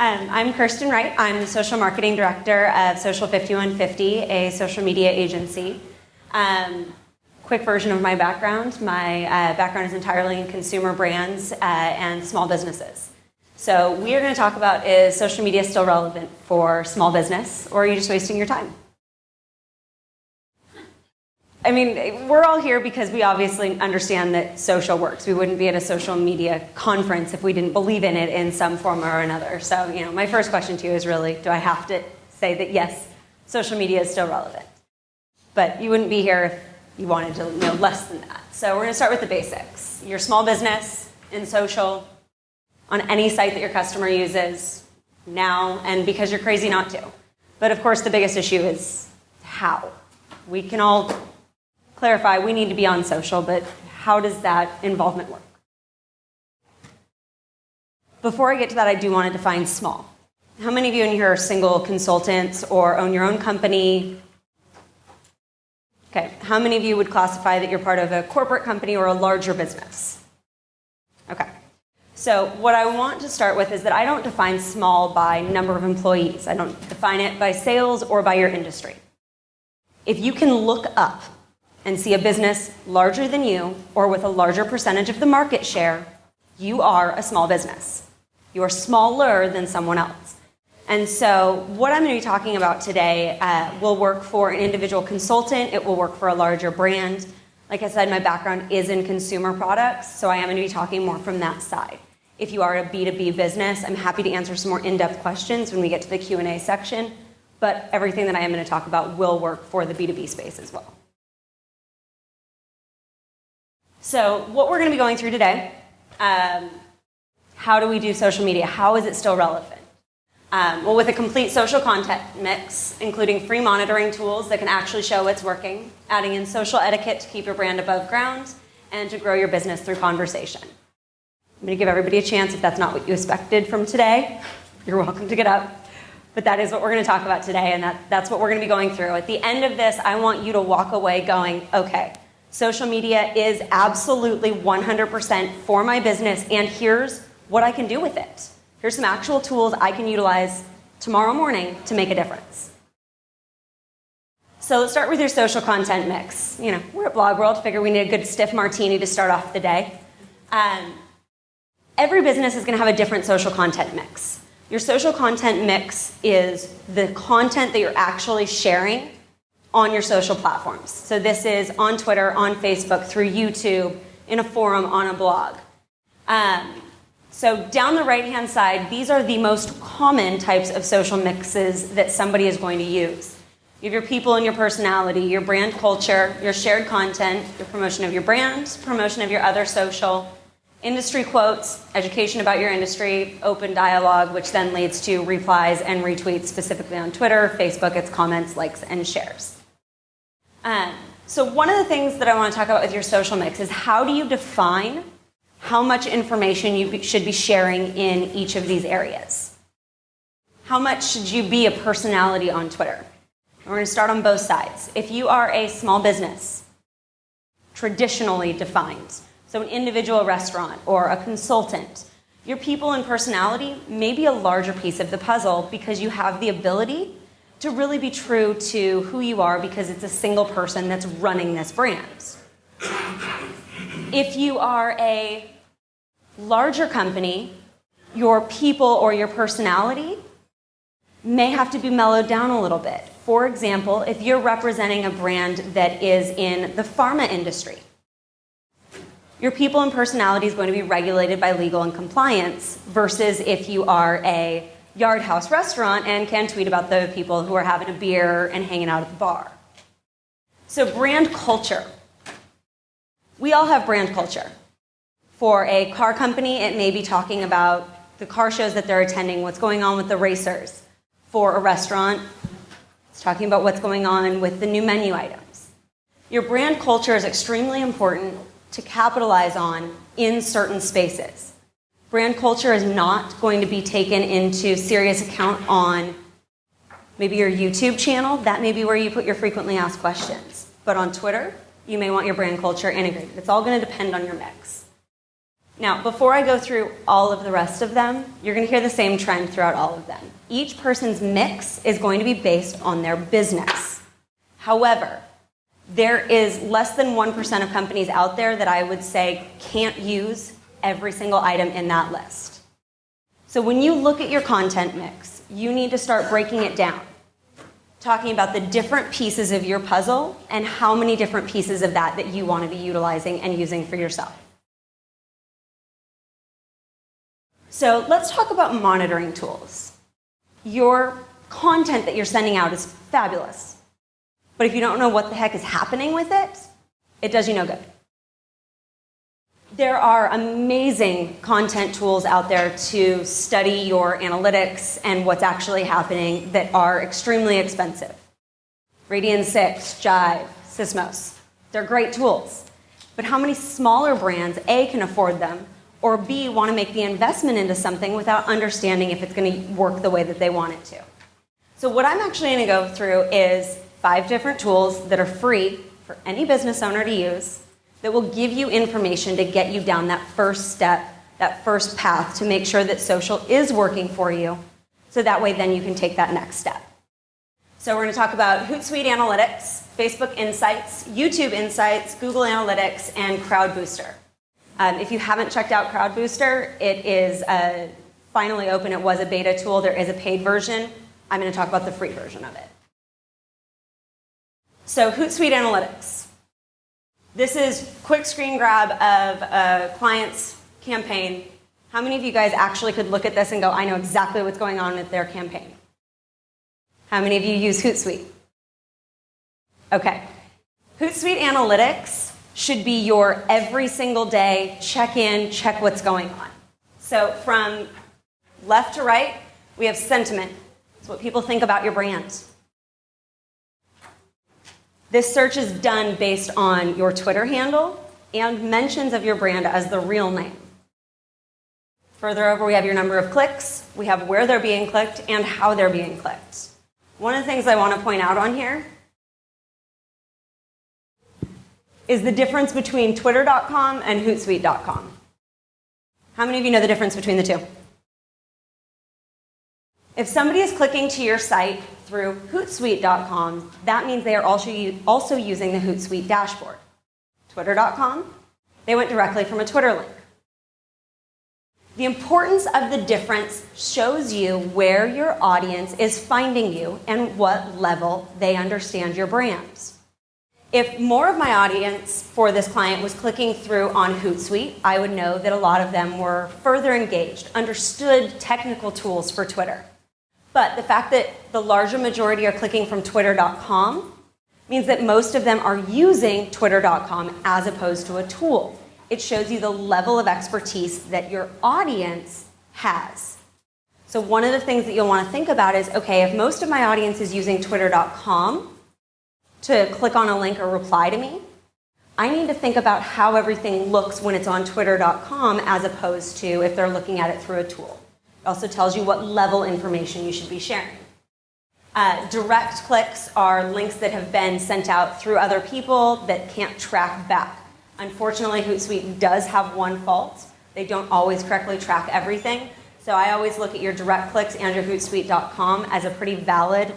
I'm Kirsten Wright. I'm the Social Marketing Director of Social 5150, a social media agency. Quick version of my background. My background is entirely in consumer brands and small businesses. So we are going to talk about, is social media still relevant for small business, or are you just wasting your time? I mean, we're all here because we obviously understand that social works. We wouldn't be at a social media conference if we didn't believe in it in some form or another. So, my first question to you is really, do I have to say that yes, social media is still relevant? But you wouldn't be here if you wanted to know less than that. So we're going to start with the basics. Your small business in social, on any site that your customer uses now, and because you're crazy not to. But of course, the biggest issue is how. We can all clarify we need to be on social, but how does that involvement work? Before I get to that, I do want to define small. How many of you in here are single consultants or own your own company? Okay, how many of you would classify that you're part of a corporate company or a larger business? Okay, so what I want to start with is that I don't define small by number of employees. I don't define it by sales or by your industry. If you can look up and see a business larger than you or with a larger percentage of the market share, you are a small business. You are smaller than someone else. And so what I'm going to be talking about today will work for an individual consultant. It will work for a larger brand. Like I said, my background is in consumer products, so I am going to be talking more from that side. If you are a B2B business, I'm happy to answer some more in-depth questions when we get to the Q&A section, but everything that I am going to talk about will work for the B2B space as well. So what we're going to be going through today, how do we do social media? How is it still relevant? Well, with a complete social content mix, including free monitoring tools that can actually show what's working, adding in social etiquette to keep your brand above ground, and to grow your business through conversation. I'm going to give everybody a chance. If that's not what you expected from today, you're welcome to get up. But that is what we're going to talk about today, and that's what we're going to be going through. At the end of this, I want you to walk away going, okay, social media is absolutely 100% for my business, and here's what I can do with it. Here's some actual tools I can utilize tomorrow morning to make a difference. So let's start with your social content mix. We're at Blog World, figure we need a good stiff martini to start off the day. Every business is going to have a different social content mix. Your social content mix is the content that you're actually sharing on your social platforms. So this is on Twitter, on Facebook, through YouTube, in a forum, on a blog. So down the right-hand side, these are the most common types of social mixes that somebody is going to use. You have your people and your personality, your brand culture, your shared content, your promotion of your brand, promotion of your other social, industry quotes, education about your industry, open dialogue, which then leads to replies and retweets specifically on Twitter, Facebook, it's comments, likes, and shares. So one of the things that I want to talk about with your social mix is how do you define how much information you should be sharing in each of these areas? How much should you be a personality on Twitter? We're going to start on both sides. If you are a small business, traditionally defined, so an individual restaurant or a consultant, your people and personality may be a larger piece of the puzzle because you have the ability to really be true to who you are because it's a single person that's running this brand. If you are a larger company, your people or your personality may have to be mellowed down a little bit. For example, if you're representing a brand that is in the pharma industry, your people and personality is going to be regulated by legal and compliance versus if you are a Yard House restaurant and can tweet about the people who are having a beer and hanging out at the bar. So brand culture. We all have brand culture. For a car company, it may be talking about the car shows that they're attending, what's going on with the racers. For a restaurant, it's talking about what's going on with the new menu items. Your brand culture is extremely important to capitalize on in certain spaces. Brand culture is not going to be taken into serious account on maybe your YouTube channel. That may be where you put your frequently asked questions. But on Twitter, you may want your brand culture integrated. It's all going to depend on your mix. Now, before I go through all of the rest of them, you're going to hear the same trend throughout all of them. Each person's mix is going to be based on their business. However, there is less than 1% of companies out there that I would say can't use every single item in that list. So when you look at your content mix, you need to start breaking it down, talking about the different pieces of your puzzle and how many different pieces of that you want to be utilizing and using for yourself. So let's talk about monitoring tools. Your content that you're sending out is fabulous, but if you don't know what the heck is happening with it, it does you no good. There are amazing content tools out there to study your analytics and what's actually happening that are extremely expensive. Radian6, Jive, Sysmos, they're great tools. But how many smaller brands, A, can afford them, or B, want to make the investment into something without understanding if it's going to work the way that they want it to? So what I'm actually going to go through is 5 different tools that are free for any business owner to use that will give you information to get you down that first step, that first path to make sure that social is working for you, so that way then you can take that next step. So we're going to talk about Hootsuite Analytics, Facebook Insights, YouTube Insights, Google Analytics, and CrowdBooster. If you haven't checked out CrowdBooster, it is finally open. It was a beta tool. There is a paid version. I'm going to talk about the free version of it. So Hootsuite Analytics. This is a quick screen grab of a client's campaign. How many of you guys actually could look at this and go, I know exactly what's going on with their campaign? How many of you use Hootsuite? Okay. Hootsuite Analytics should be your every single day check in, check what's going on. So from left to right, we have sentiment. It's what people think about your brand. This search is done based on your Twitter handle and mentions of your brand as the real name. Further over, we have your number of clicks, we have where they're being clicked, and how they're being clicked. One of the things I want to point out on here is the difference between Twitter.com and Hootsuite.com. How many of you know the difference between the two? If somebody is clicking to your site through Hootsuite.com, that means they are also using the Hootsuite dashboard. Twitter.com, they went directly from a Twitter link. The importance of the difference shows you where your audience is finding you and what level they understand your brand. If more of my audience for this client was clicking through on Hootsuite, I would know that a lot of them were further engaged, understood technical tools for Twitter. But the fact that the larger majority are clicking from Twitter.com means that most of them are using Twitter.com as opposed to a tool. It shows you the level of expertise that your audience has. So one of the things that you'll want to think about is, okay, if most of my audience is using Twitter.com to click on a link or reply to me, I need to think about how everything looks when it's on Twitter.com as opposed to if they're looking at it through a tool. It also tells you what level information you should be sharing. Direct clicks are links that have been sent out through other people that can't track back. Unfortunately, Hootsuite does have one fault. They don't always correctly track everything. So I always look at your direct clicks and your Hootsuite.com as a pretty valid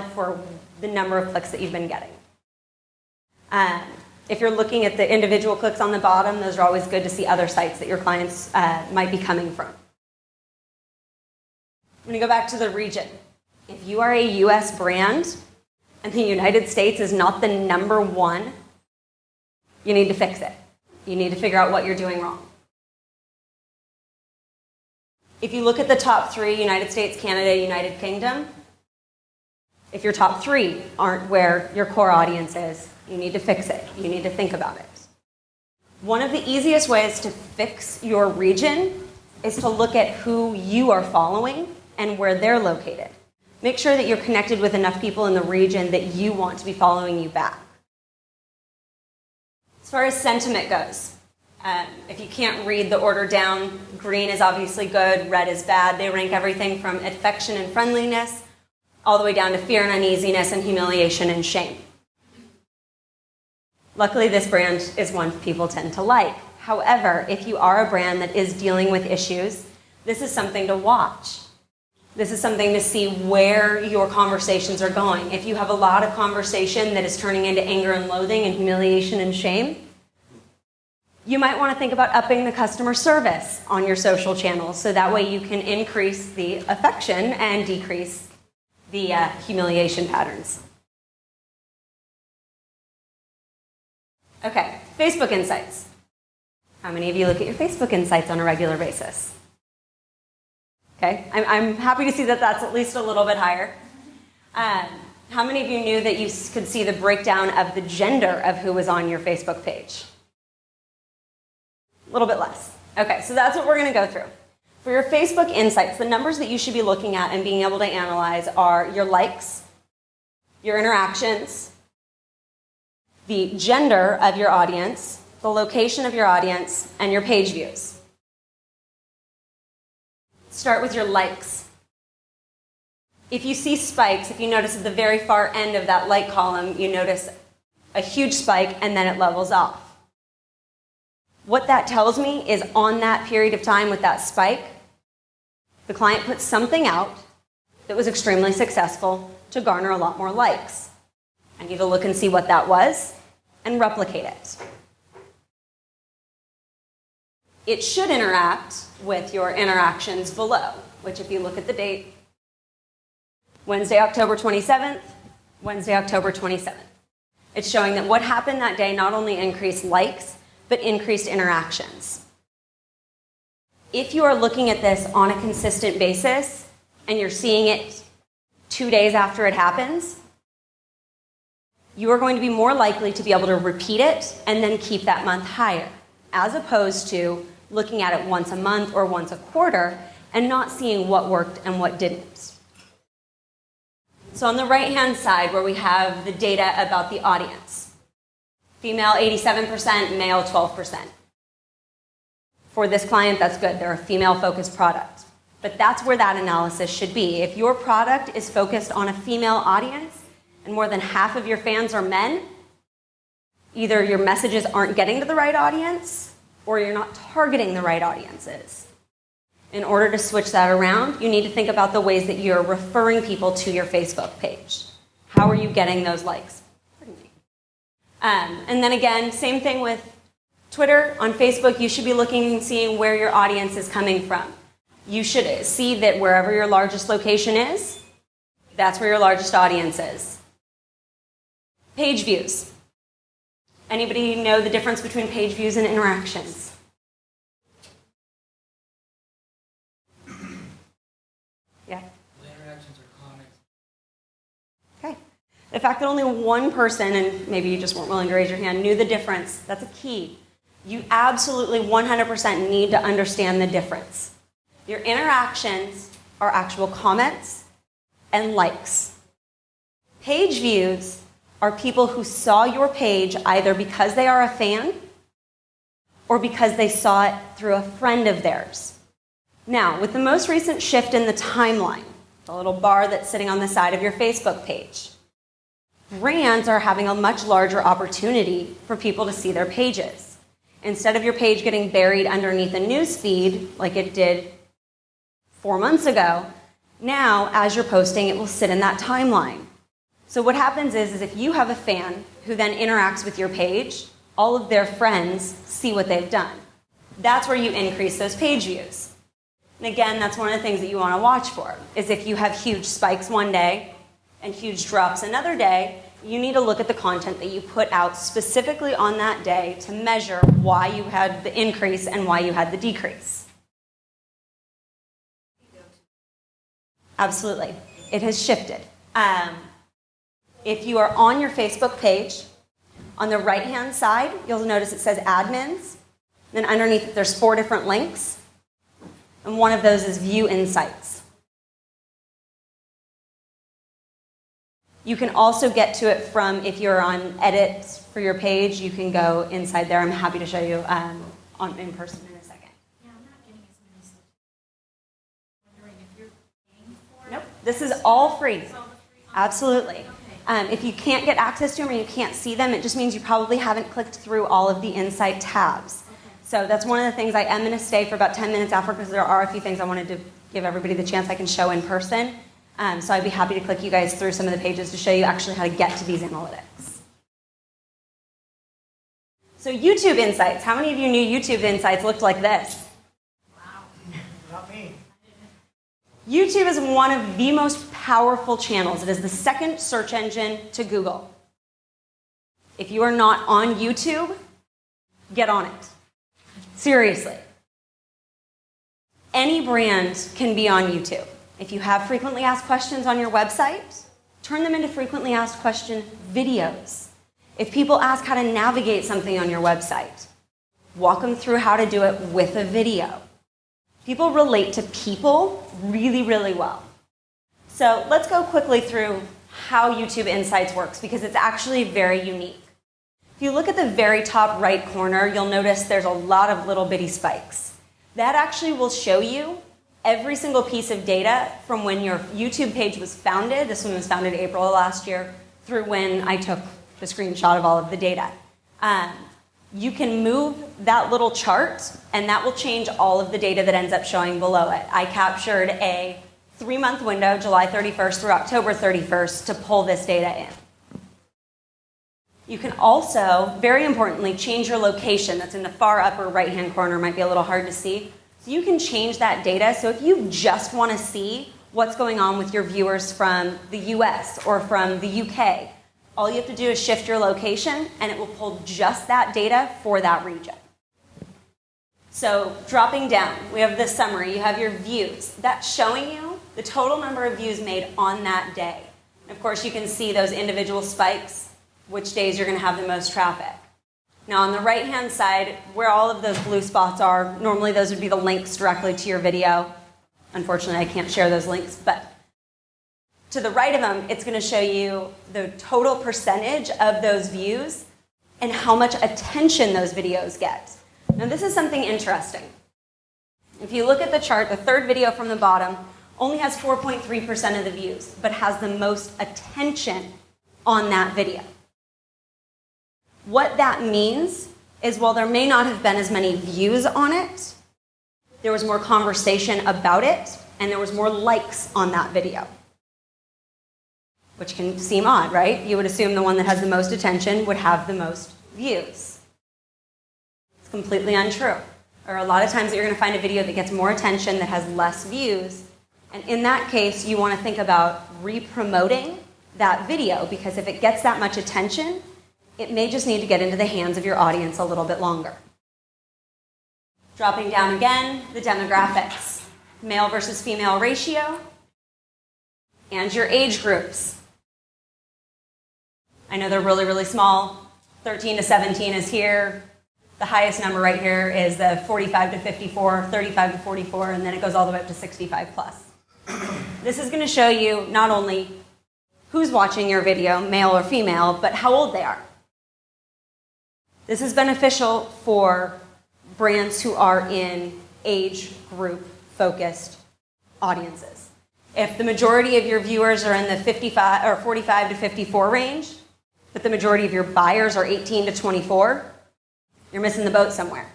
for the number of clicks that you've been getting. If you're looking at the individual clicks on the bottom, those are always good to see other sites that your clients might be coming from. I'm going to go back to the region. If you are a US brand and the United States is not the number one, you need to fix it. You need to figure out what you're doing wrong. If you look at the top 3, United States, Canada, United Kingdom, if your top 3 aren't where your core audience is, you need to fix it. You need to think about it. One of the easiest ways to fix your region is to look at who you are following and where they're located. Make sure that you're connected with enough people in the region that you want to be following you back. As far as sentiment goes, if you can't read the order down, green is obviously good, red is bad. They rank everything from affection and friendliness all the way down to fear and uneasiness and humiliation and shame. Luckily, this brand is one people tend to like. However, if you are a brand that is dealing with issues, this is something to watch. This is something to see where your conversations are going. If you have a lot of conversation that is turning into anger and loathing and humiliation and shame, you might want to think about upping the customer service on your social channels so that way you can increase the affection and decrease the humiliation patterns. Okay, Facebook Insights. How many of you look at your Facebook Insights on a regular basis? Okay, I'm happy to see that that's at least a little bit higher. How many of you knew that you could see the breakdown of the gender of who was on your Facebook page? A little bit less. Okay, so that's what we're going to go through. For your Facebook Insights, the numbers that you should be looking at and being able to analyze are your likes, your interactions, the gender of your audience, the location of your audience, and your page views. Start with your likes. If you see spikes, if you notice at the very far end of that like column, you notice a huge spike and then it levels off. What that tells me is on that period of time with that spike, the client put something out that was extremely successful to garner a lot more likes. I need to look and see what that was and replicate it. It should interact with your interactions below, which if you look at the date, Wednesday, October 27th, Wednesday, October 27th. It's showing that what happened that day not only increased likes, but increased interactions. If you are looking at this on a consistent basis and you're seeing it 2 days after it happens, you are going to be more likely to be able to repeat it and then keep that month higher, as opposed to looking at it once a month or once a quarter and not seeing what worked and what didn't. So on the right-hand side where we have the data about the audience, female 87%, male 12%. For this client, that's good. They're a female-focused product. But that's where that analysis should be. If your product is focused on a female audience and more than half of your fans are men, either your messages aren't getting to the right audience or you're not targeting the right audiences. In order to switch that around, you need to think about the ways that you're referring people to your Facebook page. How are you getting those likes? Pardon me. And then again, same thing with Twitter. On Facebook, you should be looking and seeing where your audience is coming from. You should see that wherever your largest location is, that's where your largest audience is. Page views. Anybody know the difference between page views and interactions? Yeah? The interactions are comments. Okay. The fact that only one person, and maybe you just weren't willing to raise your hand, knew the difference, that's a key. You absolutely 100% need to understand the difference. Your interactions are actual comments and likes. Page views are people who saw your page either because they are a fan or because they saw it through a friend of theirs. Now, with the most recent shift in the timeline, the little bar that's sitting on the side of your Facebook page, brands are having a much larger opportunity for people to see their pages. Instead of your page getting buried underneath a news feed like it did 4 months ago, now as you're posting, it will sit in that timeline. So what happens is if you have a fan who then interacts with your page, all of their friends see what they've done. That's where you increase those page views. And again, that's one of the things that you want to watch for, is if you have huge spikes one day and huge drops another day, you need to look at the content that you put out specifically on that day to measure why you had the increase and why you had the decrease. Absolutely. It has shifted. If you are on your Facebook page, on the right-hand side, you'll notice it says admins. Then underneath it, there's 4 different links. And one of those is View Insights. You can also get to it from, if you're on edits for your page, you can go inside there. I'm happy to show you in person in a second. Yeah, I'm not getting as many searches. Wondering if you're paying for it? Nope, this is all free. It's all the free? Absolutely. Okay. If you can't get access to them or you can't see them, it just means you probably haven't clicked through all of the Insight tabs. Okay. So that's one of the things I am going to stay for about 10 minutes after because there are a few things I wanted to give everybody the chance I can show in person. So I'd be happy to click you guys through some of the pages to show you actually how to get to these analytics. So YouTube Insights. How many of you knew YouTube Insights looked like this? Wow. Not me. YouTube is one of the most powerful channels. It is the second search engine to Google. If you are not on YouTube, get on it. Seriously. Any brand can be on YouTube. If you have frequently asked questions on your website, turn them into frequently asked question videos. If people ask how to navigate something on your website, walk them through how to do it with a video. People relate to people really, really well. So let's go quickly through how YouTube Insights works because it's actually very unique. If you look at the very top right corner, you'll notice there's a lot of little bitty spikes. That actually will show you every single piece of data from when your YouTube page was founded. This one was founded April of last year, through when I took the screenshot of all of the data. You can move that little chart, and that will change all of the data that ends up showing below it. I captured a 3-month window, July 31st through October 31st, to pull this data in. You can also, very importantly, change your location. That's in the far upper right-hand corner. Might be a little hard to see. So you can change that data. So if you just want to see what's going on with your viewers from the US or from the UK, all you have to do is shift your location, and it will pull just that data for that region. So dropping down, we have the summary. You have your views. That's showing you the total number of views made on that day. And of course, you can see those individual spikes, which days you're going to have the most traffic. Now, on the right-hand side, where all of those blue spots are, normally those would be the links directly to your video. Unfortunately, I can't share those links, but to the right of them, it's going to show you the total percentage of those views and how much attention those videos get. Now, this is something interesting. If you look at the chart, the third video from the bottom only has 4.3% of the views, but has the most attention on that video. What that means is while there may not have been as many views on it, there was more conversation about it, and there was more likes on that video. Which can seem odd, right? You would assume the one that has the most attention would have the most views. It's completely untrue. There are a lot of times that you're going to find a video that gets more attention that has less views, and in that case, you want to think about re-promoting that video, because if it gets that much attention, it may just need to get into the hands of your audience a little bit longer. Dropping down again, the demographics. Male versus female ratio, and your age groups. I know they're really, really small. 13 to 17 is here. The highest number right here is the 45 to 54, 35 to 44, and then it goes all the way up to 65 plus. This is going to show you not only who's watching your video, male or female, but how old they are. This is beneficial for brands who are in age group focused audiences. If the majority of your viewers are in the 55 or 45 to 54 range, but the majority of your buyers are 18 to 24, you're missing the boat somewhere.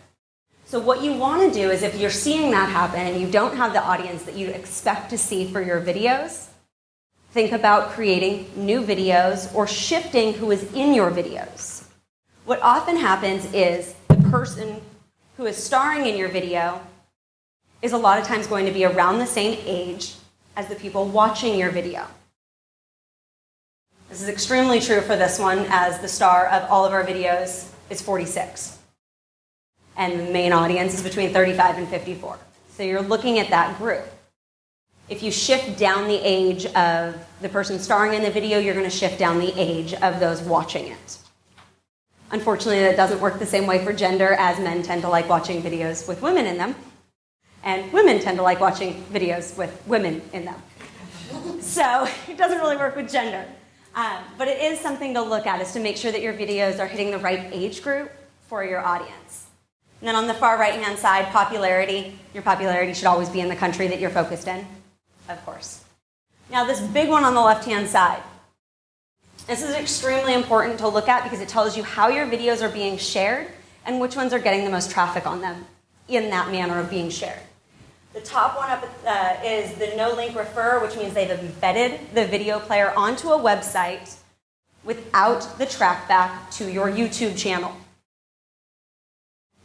So what you want to do is if you're seeing that happen and you don't have the audience that you expect to see for your videos, think about creating new videos or shifting who is in your videos. What often happens is the person who is starring in your video is a lot of times going to be around the same age as the people watching your video. This is extremely true for this one, as the star of all of our videos is 46. And the main audience is between 35 and 54. So you're looking at that group. If you shift down the age of the person starring in the video, you're going to shift down the age of those watching it. Unfortunately, that doesn't work the same way for gender, as men tend to like watching videos with women in them, and women tend to like watching videos with women in them. So it doesn't really work with gender. But it is something to look at, is to make sure that your videos are hitting the right age group for your audience. And then on the far right-hand side, popularity. Your popularity should always be in the country that you're focused in, of course. Now this big one on the left-hand side. This is extremely important to look at because it tells you how your videos are being shared and which ones are getting the most traffic on them in that manner of being shared. The top one up is the no link refer, which means they've embedded the video player onto a website without the trackback to your YouTube channel.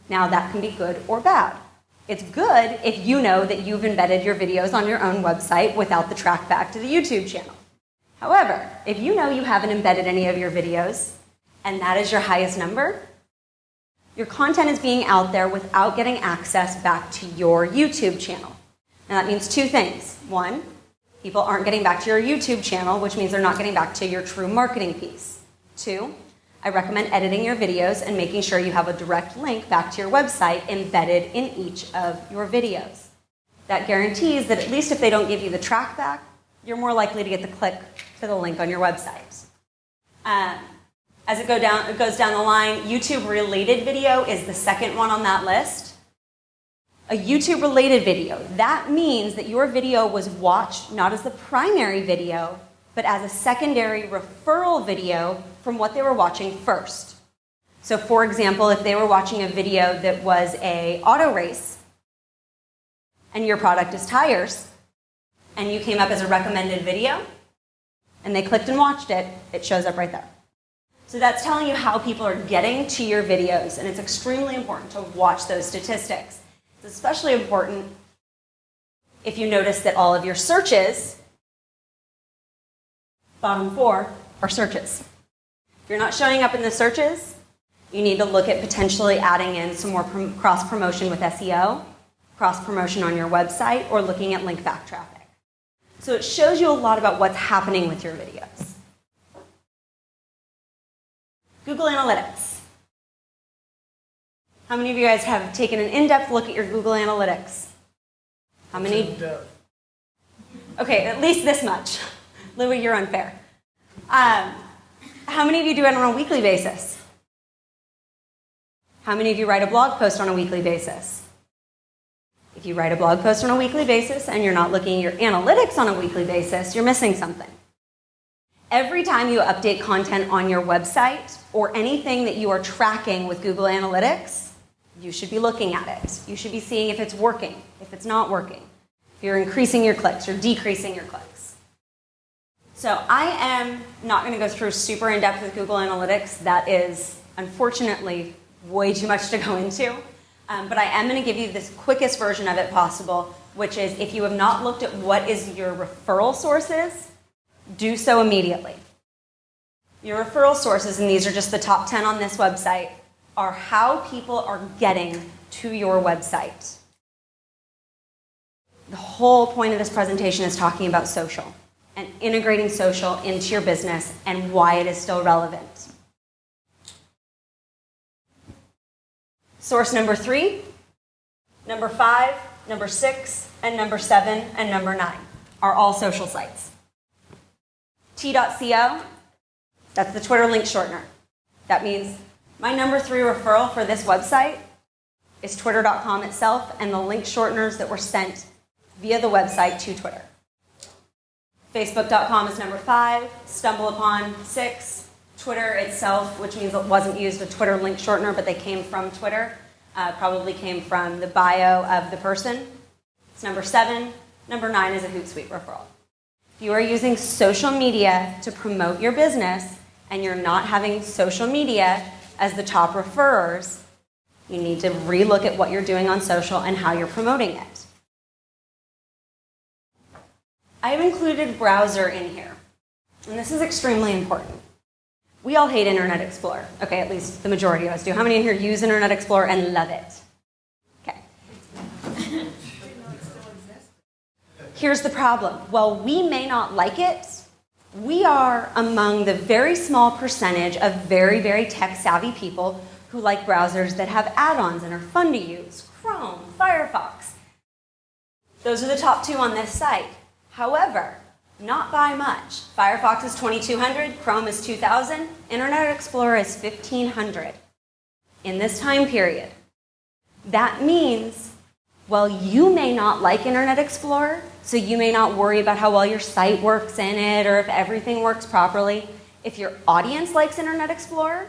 Now that can be good or bad. It's good if you know that you've embedded your videos on your own website without the trackback to the YouTube channel. However, if you know you haven't embedded any of your videos, and that is your highest number, your content is being out there without getting access back to your YouTube channel. And that means two things. One, people aren't getting back to your YouTube channel, which means they're not getting back to your true marketing piece. Two, I recommend editing your videos and making sure you have a direct link back to your website embedded in each of your videos. That guarantees that at least if they don't give you the trackback, you're more likely to get the click to the link on your website. As it goes down the line, YouTube-related video is the second one on that list. A YouTube-related video, that means that your video was watched not as the primary video, but as a secondary referral video from what they were watching first. So for example, if they were watching a video that was an auto race, and your product is tires, and you came up as a recommended video, and they clicked and watched it, it shows up right there. So that's telling you how people are getting to your videos, and it's extremely important to watch those statistics. It's especially important if you notice that all of your searches, bottom 4, are searches. If you're not showing up in the searches, you need to look at potentially adding in some more cross-promotion with SEO, cross-promotion on your website, or looking at link back traffic. So it shows you a lot about what's happening with your videos. Google Analytics. How many of you guys have taken an in-depth look at your Google Analytics? How many? Okay, at least this much. Louis, you're unfair. How many of you do it on a weekly basis? How many of you write a blog post on a weekly basis? If you write a blog post on a weekly basis and you're not looking at your analytics on a weekly basis, you're missing something. Every time you update content on your website or anything that you are tracking with Google Analytics, you should be looking at it. You should be seeing if it's working, if it's not working, if you're increasing your clicks or decreasing your clicks. So I am not going to go through super in-depth with Google Analytics. That is, unfortunately, way too much to go into. But I am going to give you this quickest version of it possible, which is if you have not looked at what is your referral sources, do so immediately. Your referral sources, and these are just the top 10 on this website, are how people are getting to your website. The whole point of this presentation is talking about social and integrating social into your business and why it is still relevant. Source number 3, number 5, number 6, and number 7, and number 9 are all social sites. T.co, that's the Twitter link shortener. That means my number 3 referral for this website is twitter.com itself and the link shorteners that were sent via the website to Twitter. Facebook.com is number 5, StumbleUpon 6, Twitter itself, which means it wasn't used a Twitter link shortener, but they came from Twitter, probably came from the bio of the person. It's number 7. Number 9 is a Hootsuite referral. If you are using social media to promote your business and you're not having social media as the top referrers, you need to relook at what you're doing on social and how you're promoting it. I have included browser in here, and this is extremely important. We all hate Internet Explorer. Okay, at least the majority of us do. How many in here use Internet Explorer and love it? Okay. Here's the problem. While we may not like it, we are among the very small percentage of very, very tech-savvy people who like browsers that have add-ons and are fun to use. Chrome, Firefox. Those are the top 2 on this site. However, not by much. Firefox is 2200, Chrome is 2000, Internet Explorer is 1500 in this time period. That means, while you may not like Internet Explorer, so you may not worry about how well your site works in it or if everything works properly, if your audience likes Internet Explorer,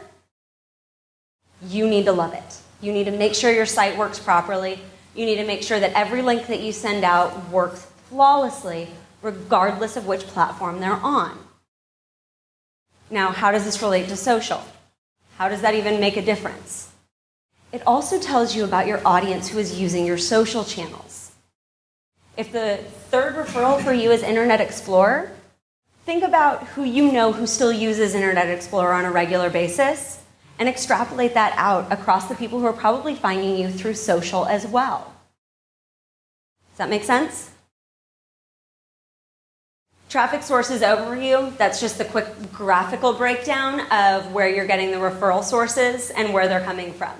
you need to love it. You need to make sure your site works properly. You need to make sure that every link that you send out works flawlessly, regardless of which platform they're on. Now, how does this relate to social? How does that even make a difference? It also tells you about your audience who is using your social channels. If the third referral for you is Internet Explorer, think about who you know who still uses Internet Explorer on a regular basis and extrapolate that out across the people who are probably finding you through social as well. Does that make sense? Traffic sources overview, that's just the quick graphical breakdown of where you're getting the referral sources and where they're coming from.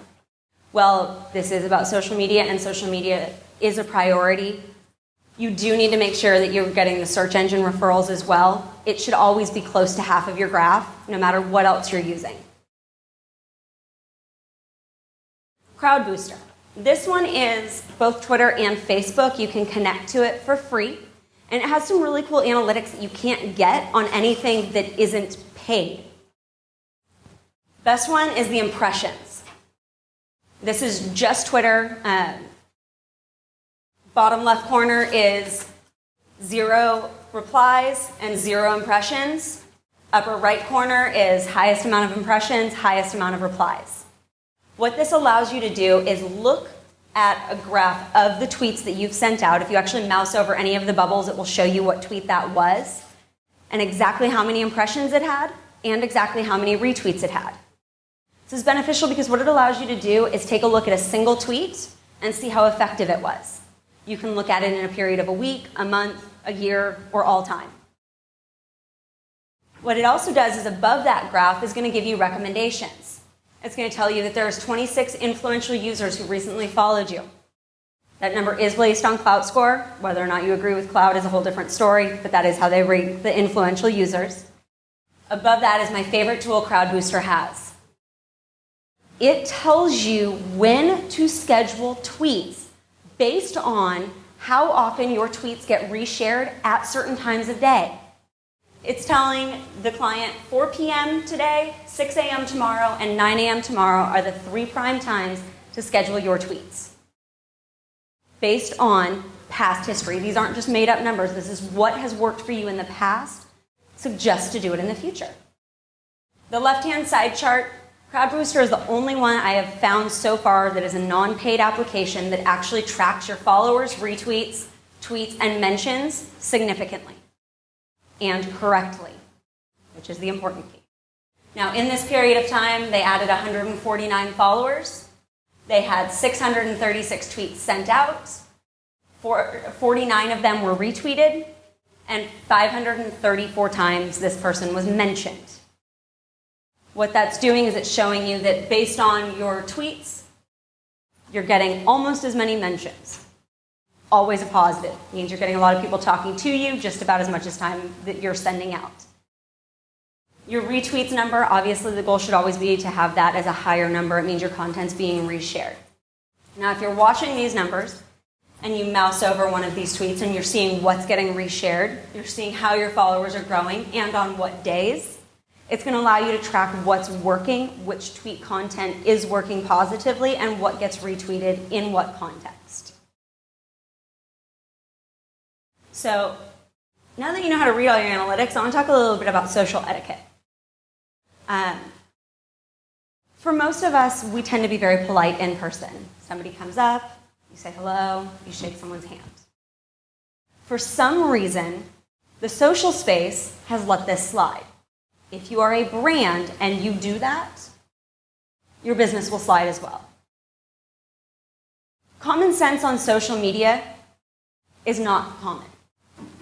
Well, this is about social media, and social media is a priority. You do need to make sure that you're getting the search engine referrals as well. It should always be close to half of your graph, no matter what else you're using. Crowd Booster. This one is both Twitter and Facebook. You can connect to it for free. And it has some really cool analytics that you can't get on anything that isn't paid. Best one is the impressions. This is just Twitter. Bottom left corner is 0 replies and 0 impressions. Upper right corner is highest amount of impressions, highest amount of replies. What this allows you to do is look at a graph of the tweets that you've sent out. If you actually mouse over any of the bubbles, it will show you what tweet that was, and exactly how many impressions it had, and exactly how many retweets it had. This is beneficial because what it allows you to do is take a look at a single tweet and see how effective it was. You can look at it in a period of a week, a month, a year, or all time. What it also does is above that graph is going to give you recommendations. It's going to tell you that there's 26 influential users who recently followed you. That number is based on Clout Score. Whether or not you agree with Clout is a whole different story, but that is how they rate the influential users. Above that is my favorite tool Crowd Booster has. It tells you when to schedule tweets based on how often your tweets get reshared at certain times of day. It's telling the client 4 p.m. today, 6 a.m. tomorrow, and 9 a.m. tomorrow are the 3 prime times to schedule your tweets. Based on past history. These aren't just made up numbers. This is what has worked for you in the past. Suggest to do it in the future. The left-hand side chart, Crowd Booster is the only one I have found so far that is a non-paid application that actually tracks your followers, retweets, tweets, and mentions significantly and correctly, which is the important key. Now, in this period of time, they added 149 followers. They had 636 tweets sent out. 49 of them were retweeted, and 534 times this person was mentioned. What that's doing is it's showing you that based on your tweets, you're getting almost as many mentions. Always a positive. It means you're getting a lot of people talking to you just about as much as time that you're sending out. Your retweets number, obviously the goal should always be to have that as a higher number. It means your content's being reshared. Now, if you're watching these numbers and you mouse over one of these tweets and you're seeing what's getting reshared, you're seeing how your followers are growing and on what days, it's going to allow you to track what's working, which tweet content is working positively, and what gets retweeted in what context. So now that you know how to read all your analytics, I want to talk a little bit about social etiquette. For most of us, we tend to be very polite in person. Somebody comes up, you say hello, you shake someone's hand. For some reason, the social space has let this slide. If you are a brand and you do that, your business will slide as well. Common sense on social media is not common.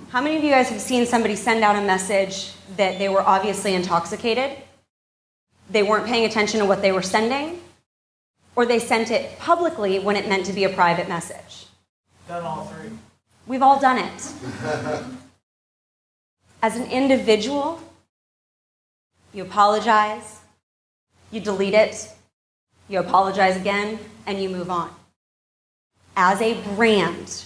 How many of you guys have seen somebody send out a message that they were obviously intoxicated, they weren't paying attention to what they were sending, or they sent it publicly when it meant to be a private message? Done all three. We've all done it. As an individual, you apologize, you delete it, you apologize again, and you move on. As a brand,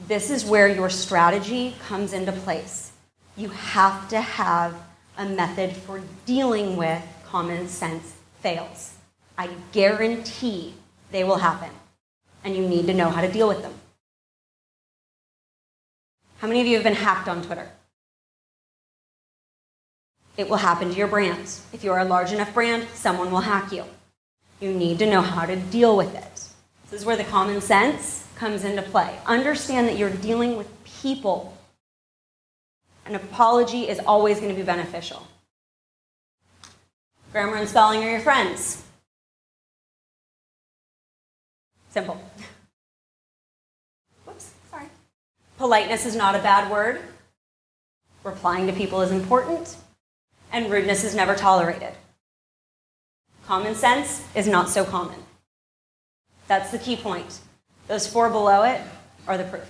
this is where your strategy comes into place. You have to have a method for dealing with common sense fails. I guarantee They will happen, and you need to know how to deal with them. How many of you have been hacked on Twitter? It will happen to your brand. If you are a large enough brand, someone will hack you. You need to know how to deal with it. This is where the common sense comes into play. Understand that you're dealing with people. An apology is always going to be beneficial. Grammar and spelling are your friends. Simple. Whoops, sorry. Politeness is not a bad word. Replying to people is important. And rudeness is never tolerated. Common sense is not so common. That's the key point. Those 4 below it are the proof.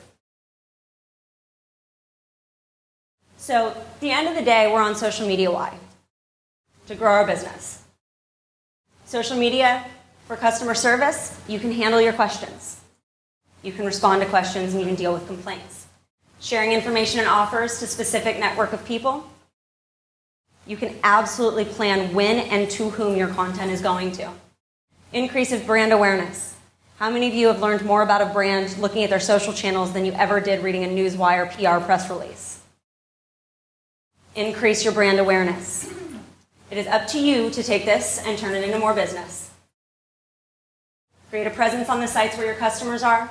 So at the end of the day, we're on social media. Why? To grow our business. Social media, for customer service, you can handle your questions. You can respond to questions and you can deal with complaints. Sharing information and offers to specific network of people. You can absolutely plan when and to whom your content is going to. Increase of brand awareness. How many of you have learned more about a brand looking at their social channels than you ever did reading a Newswire PR press release? Increase your brand awareness. It is up to you to take this and turn it into more business. Create a presence on the sites where your customers are.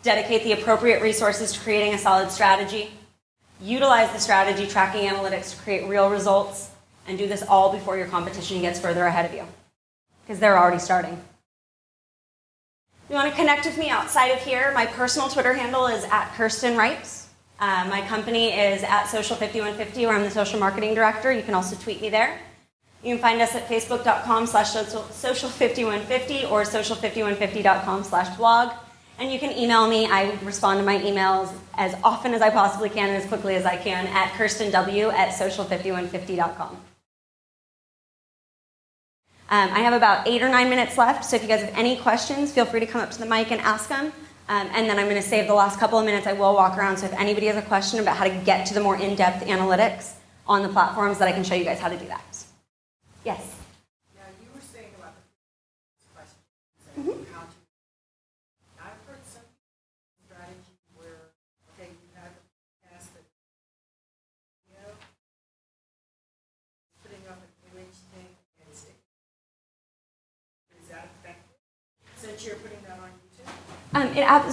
Dedicate the appropriate resources to creating a solid strategy. Utilize the strategy tracking analytics to create real results, and do this all before your competition gets further ahead of you, because they're already starting. If you want to connect with me outside of here, my personal Twitter handle is @KirstenWright. My company is @Social5150, where I'm the social marketing director. You can also tweet me there. You can find us at facebook.com/social5150 or social5150.com/blog. And you can email me. I respond to my emails as often as I possibly can and as quickly as I can at kirstenw@social5150.com. I have about 8 or 9 minutes left, so if you guys have any questions, feel free to come up to the mic and ask them. And then I'm going to save the last couple of minutes. I will walk around, so if anybody has a question about how to get to the more in-depth analytics on the platforms, that I can show you guys how to do that. Yes? Now, you were saying about the questions and how to. I've heard some strategy where, okay, you have to ask the, putting up an image thing and stick. Is that effective? Since you're putting that on YouTube?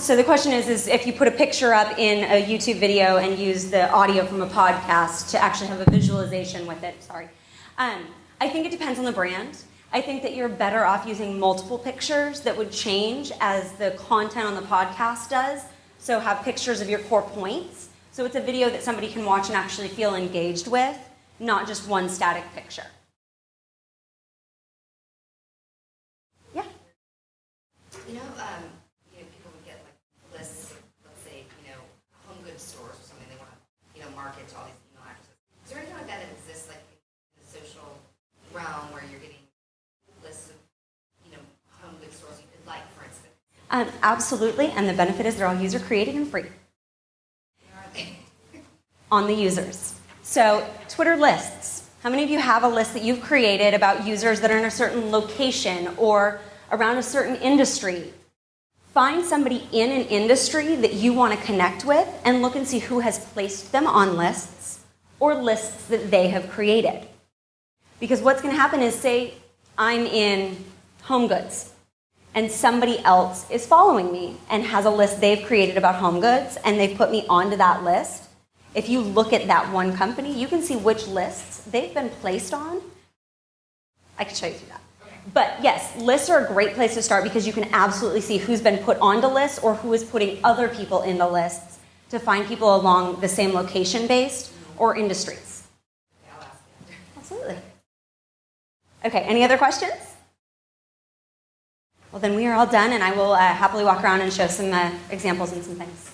So the question is if you put a picture up in a YouTube video and use the audio from a podcast to actually have a visualization with it, I think it depends on the brand. I think that you're better off using multiple pictures that would change as the content on the podcast does. So have pictures of your core points. So it's a video that somebody can watch and actually feel engaged with, not just one static picture. Yeah? People would get like lists, let's say, home goods stores or something. They want to, market to all these email addresses. Is there anything like that exists, like in the social realm, where you're getting lists of, home goods stores you could like, for instance? Absolutely, and the benefit is they're all user created and free. Where are they? On the users. So Twitter lists. How many of you have a list that you've created about users that are in a certain location or around a certain industry? Find somebody in an industry that you want to connect with and look and see who has placed them on lists or lists that they have created. Because what's going to happen is, say I'm in home goods and somebody else is following me and has a list they've created about home goods and they've put me onto that list. If you look at that one company, you can see which lists they've been placed on. I can show you through that. But yes, lists are a great place to start because you can absolutely see who's been put onto lists or who is putting other people into lists to find people along the same location-based or industries. I'll ask you. Absolutely. Okay, any other questions? Well, then we are all done, and I will happily walk around and show some examples and some things.